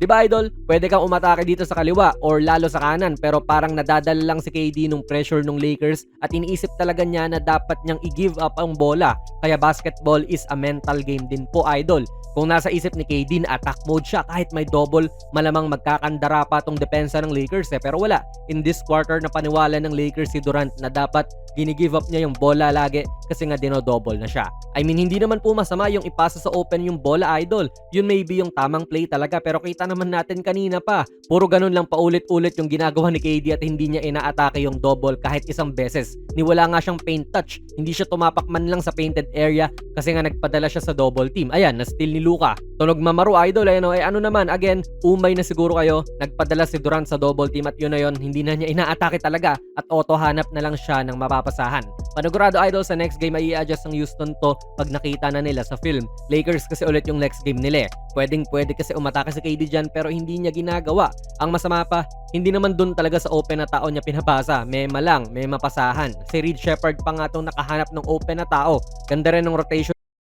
'Di ba idol, pwede kang umatake dito sa kaliwa or lalo sa kanan pero parang nadadala lang si KD nung pressure nung Lakers at iniisip talaga niya na dapat niyang i-give up ang bola. Kaya basketball is a mental game din po idol. Kung nasa isip ni KD na attack mode siya kahit may double, malamang magkakandara pa tong depensa ng Lakers pero wala. In this quarter na paniwala ng Lakers si Durant na dapat gini-give up niya yung bola lagi kasi nga dino-double na siya. I mean, hindi naman po masama yung ipasa sa open yung bola idol. Yun may be yung tamang play talaga pero kita naman natin kanina pa. Puro ganun lang paulit-ulit yung ginagawa ni KD at hindi niya inaatake yung double kahit isang beses. Niwala nga siyang paint touch. Hindi siya tumapak man lang sa painted area kasi nga nagpadala siya sa double team. Ayan, na-steal ni Luka. Tunog mamaru idol ano naman, again, umay na siguro kayo. Nagpadala si Durant sa double team at yun na yun, hindi na niya inaatake talaga at auto hanap na lang siya ng mapapasahan. Panigurado idol sa next game ay i-adjust ng Houston to pag nakita na nila sa film. Lakers kasi ulit yung next game nila. Pwede kasi umatake si KD dyan pero hindi niya ginagawa. Ang masama pa, hindi naman dun talaga sa open na tao niya pinabasa. May malang, may mapasahan. Si Reed Shepherd pa nga itong nakahanap ng open na tao. Ganda rin ng rotation